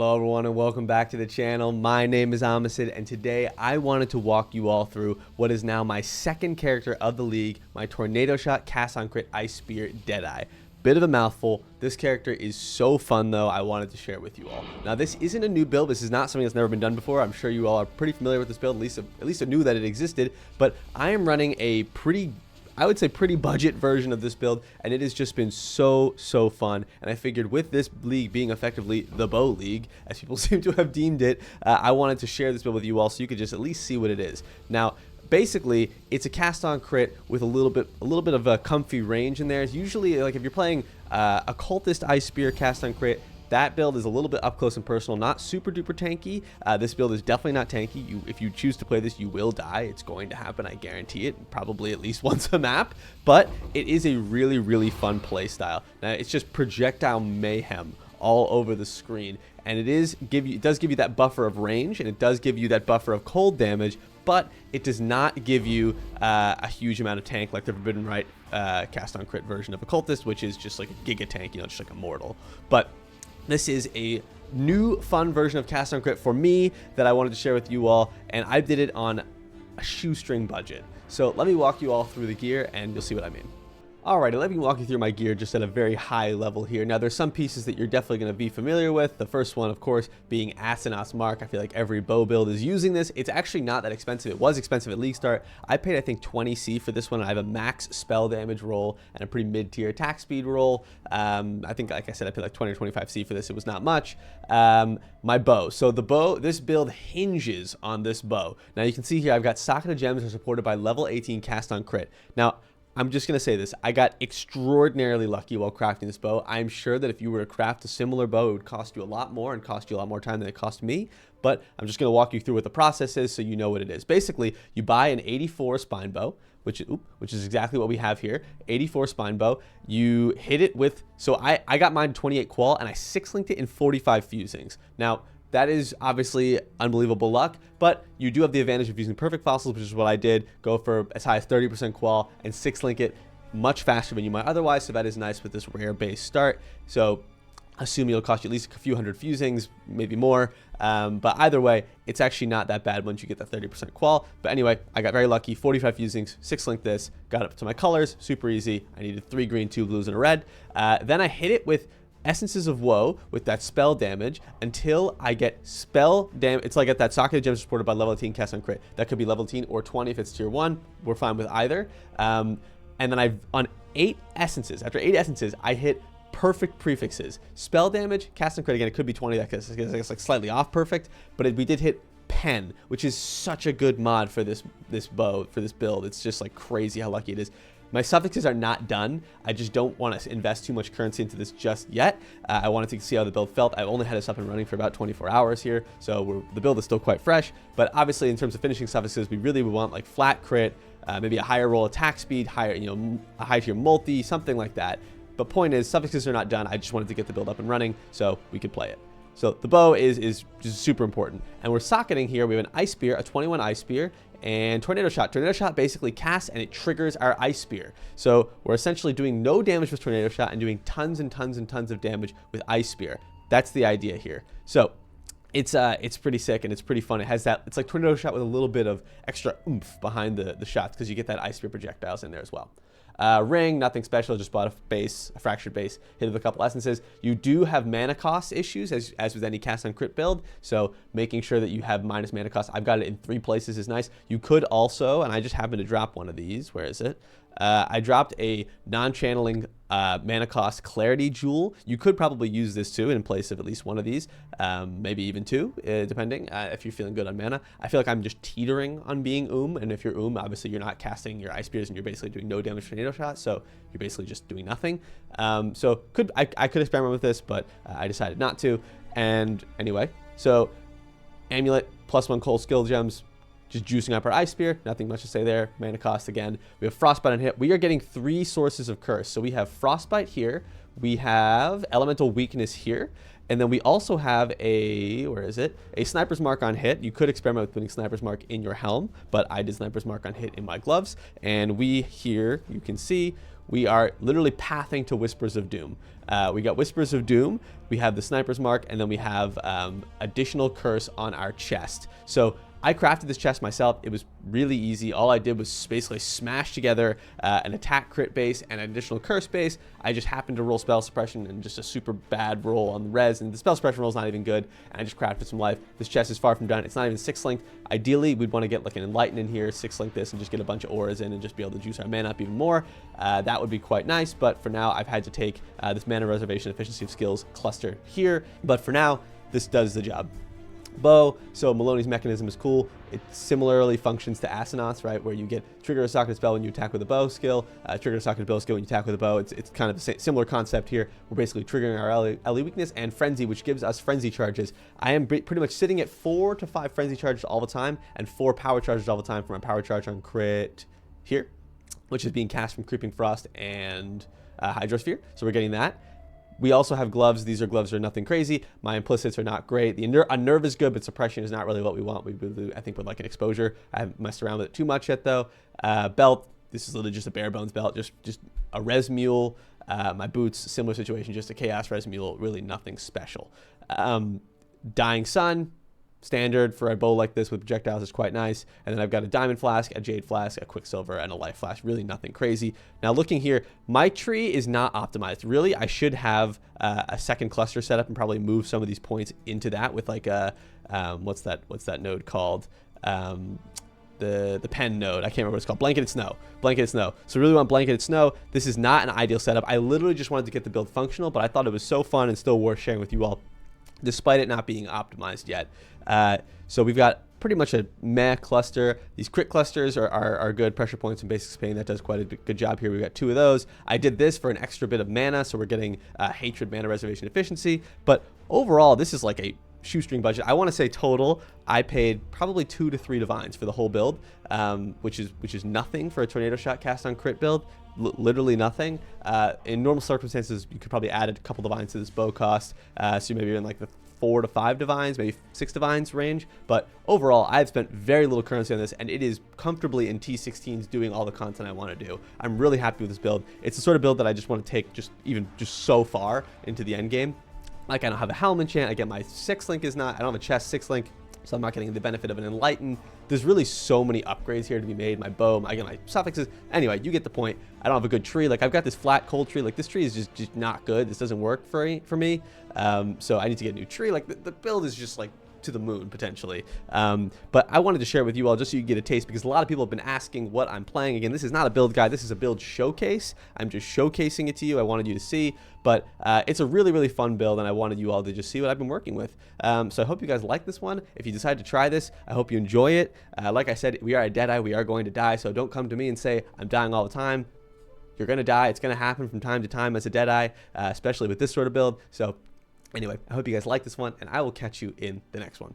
Hello everyone and welcome back to the channel. My name is Amacid and today I wanted to walk you all through what is now my second character of the league, my Tornado Shot Cast on Crit Ice Spear Deadeye. Bit of a mouthful. This character is so fun though, I wanted to share it with you all. Now this isn't a new build, this is not something that's never been done before. I'm sure you all are pretty familiar with this build, at least knew that it existed, but I am running a pretty budget version of this build, and it has just been so fun. And I figured with this league being effectively the bow league, as people seem to have deemed it, I wanted to share this build with you all so you could just at least see what it is. Now basically it's a cast on crit with a little bit of a comfy range in there. It's usually like if you're playing a cultist ice spear cast on crit, that build is a little bit up close and personal, not super duper tanky. This build is definitely not tanky. If you choose to play this, you will die. It's going to happen, I guarantee it, probably at least once a map, but it is a really fun play style. Now, it's just projectile mayhem all over the screen, and it does give you that buffer of range, and it does give you that buffer of cold damage, but it does not give you a huge amount of tank like the Forbidden Right cast on crit version of Occultist, which is just like a giga tank, you know, just like a mortal. But this is a new fun version of cast on crit for me that I wanted to share with you all, and I did it on a shoestring budget. So let me walk you all through the gear and you'll see what I mean. Alrighty, let me walk you through my gear just at a very high level here. Now there's some pieces that you're definitely going to be familiar with. The first one, of course, being Asenath's Mark. I feel like every bow build is using this. It's actually not that expensive. It was expensive at league start. I paid, I think, 20C for this one. I have a max spell damage roll and a pretty mid-tier attack speed roll. I think, like I said, I paid like 20 or 25C for this. It was not much. My bow. So the bow, this build hinges on this bow. Now you can see here I've got Socket of Gems are supported by level 18 cast on crit. Now, I'm just going to say this. I got extraordinarily lucky while crafting this bow. I'm sure that if you were to craft a similar bow, it would cost you a lot more and cost you a lot more time than it cost me. But I'm just going to walk you through what the process is so you know what it is. Basically, you buy an 84 spine bow, which is exactly what we have here. 84 spine bow. You hit it with, so I got mine 28 qual and I 6-linked it in 45 fusings. Now, that is obviously unbelievable luck, but you do have the advantage of using perfect fossils, which is what I did. Go for as high as 30% qual and 6-link it much faster than you might otherwise, so that is nice with this rare base start. So assume it'll cost you at least a few hundred fusings, maybe more, but either way, it's actually not that bad once you get that 30% qual. But anyway, I got very lucky, 45 fusings, 6-linked this, got up to my colors, super easy. I needed 3 green, 2 blues, and a red. Then I hit it with Essences of Woe with that spell damage until I get spell damage. It's like at that Socket of Gems supported by level 18 cast on crit. That could be level 18 or 20 if it's tier 1. We're fine with either. And then on 8 essences, after 8 essences, I hit perfect prefixes. Spell damage, cast on crit, again, it could be 20. That gets like slightly off perfect, but we did hit Pen, which is such a good mod for this bow, for this build. It's just like crazy how lucky it is. My suffixes are not done. I just don't want to invest too much currency into this just yet. I wanted to see how the build felt. I've only had this up and running for about 24 hours here, so the build is still quite fresh. But obviously, in terms of finishing suffixes, we really would want like flat crit, maybe a higher roll attack speed, higher, a high tier multi, something like that. But point is, suffixes are not done. I just wanted to get the build up and running so we could play it. So the bow is just super important. And we're socketing here. We have an Ice Spear, a 21 Ice Spear, and Tornado Shot. Tornado Shot basically casts and it triggers our Ice Spear. So we're essentially doing no damage with Tornado Shot and doing tons and tons of damage with Ice Spear. That's the idea here. So it's pretty sick and it's pretty fun. It has that, it's like Tornado Shot with a little bit of extra oomph behind the shots because you get that Ice Spear projectiles in there as well. Ring, nothing special, just bought a fractured base, hit it with a couple essences. You do have mana cost issues as with any cast on crit build, so making sure that you have minus mana cost. I've got it in 3 places is nice. You could also, and I just happened to drop one of these, where is it? I dropped a non-channeling mana cost clarity jewel. You could probably use this too in place of at least one of these, maybe even 2, depending if you're feeling good on mana. I feel like I'm just teetering on being and if you're obviously you're not casting your Ice Spears and you're basically doing no damage to Tornado Shot, so you're basically just doing nothing. So I could experiment with this, but I decided not to. And anyway, so Amulet, +1 cold skill gems, just juicing up our Ice Spear, nothing much to say there. Mana cost again. We have Frostbite on hit. We are getting 3 sources of curse. So we have Frostbite here, we have Elemental Weakness here, and then we also have a Sniper's Mark on hit. You could experiment with putting Sniper's Mark in your helm, but I did Sniper's Mark on hit in my gloves. And we here, you can see, we are literally pathing to Whispers of Doom. We got Whispers of Doom, we have the Sniper's Mark, and then we have additional curse on our chest. So I crafted this chest myself. It was really easy. All I did was basically smash together an attack crit base and an additional curse base. I just happened to roll spell suppression and just a super bad roll on the res, and the spell suppression roll is not even good, and I just crafted some life. This chest is far from done. It's not even 6 length. Ideally, we'd want to get like an Enlighten in here, 6 length this, and just get a bunch of auras in and just be able to juice our mana up even more. That would be quite nice, but for now, I've had to take this mana reservation efficiency of skills cluster here, but for now, this does the job. Bow, so Maloney's mechanism is cool. It similarly functions to Asenath's, right, where you get trigger a socket spell when you attack with a bow skill, trigger a socket spell skill when you attack with a bow. It's kind of a similar concept here. We're basically triggering our LE weakness and Frenzy, which gives us Frenzy charges. I am pretty much sitting at 4 to 5 Frenzy charges all the time and 4 power charges all the time for my power charge on crit here, which is being cast from Creeping Frost and Hydrosphere, so we're getting that. We also have gloves. These are gloves that are nothing crazy. My implicits are not great. The unnerve is good, but suppression is not really what we want. We do, I think, with like an exposure. I haven't messed around with it too much yet, though. Belt. This is literally just a bare bones belt. Just a res mule. My boots, similar situation, just a chaos res mule. Really nothing special. Dying Sun. Standard for a bow like this with projectiles is quite nice. And then I've got a diamond flask, a jade flask, a quicksilver, and a life flask. Really nothing crazy. Now looking here, my tree is not optimized. Really, I should have a second cluster set up and probably move some of these points into that with like a what's that node called? The pen node. I can't remember what it's called. Blanketed Snow. Blanketed Snow. So really want Blanketed Snow. This is not an ideal setup. I literally just wanted to get the build functional, but I thought it was so fun and still worth sharing with you all, despite it not being optimized yet. So we've got pretty much a meh cluster. These crit clusters are good. Pressure points and basic pain, that does quite a good job here. We've got 2 of those. I did this for an extra bit of mana, so we're getting hatred mana reservation efficiency. But overall, this is like a shoestring budget. I want to say total, I paid probably 2 to 3 divines for the whole build, which is nothing for a tornado shot cast on crit build. Literally nothing. In normal circumstances, you could probably add a couple divines to this bow cost, so maybe in like the 4 to 5 divines, maybe 6 divines range. But overall, I've spent very little currency on this, and it is comfortably in T16s doing all the content I want to do. I'm really happy with this build. It's the sort of build that I just want to take just so far into the end game. Like, I don't have a helm enchant. Again, my 6 link is not. I don't have a chest 6 link, so I'm not getting the benefit of an Enlighten. There's really so many upgrades here to be made. My bow, again, my suffixes. Anyway, you get the point. I don't have a good tree. Like, I've got this flat cold tree. Like, this tree is just not good. This doesn't work for me. So I need to get a new tree. Like, the build is just like to the moon potentially. But I wanted to share with you all just so you get a taste, because a lot of people have been asking what I'm playing. Again, this is not a build guide. This is a build showcase. I'm just showcasing it to you. I wanted you to see, but it's a really, really fun build, and I wanted you all to just see what I've been working with. So I hope you guys like this one. If you decide to try this, I hope you enjoy it. Like I said, we are a Deadeye. We are going to die, so don't come to me and say I'm dying all the time. You're going to die. It's going to happen from time to time as a Deadeye, especially with this sort of build. So anyway, I hope you guys like this one, and I will catch you in the next one.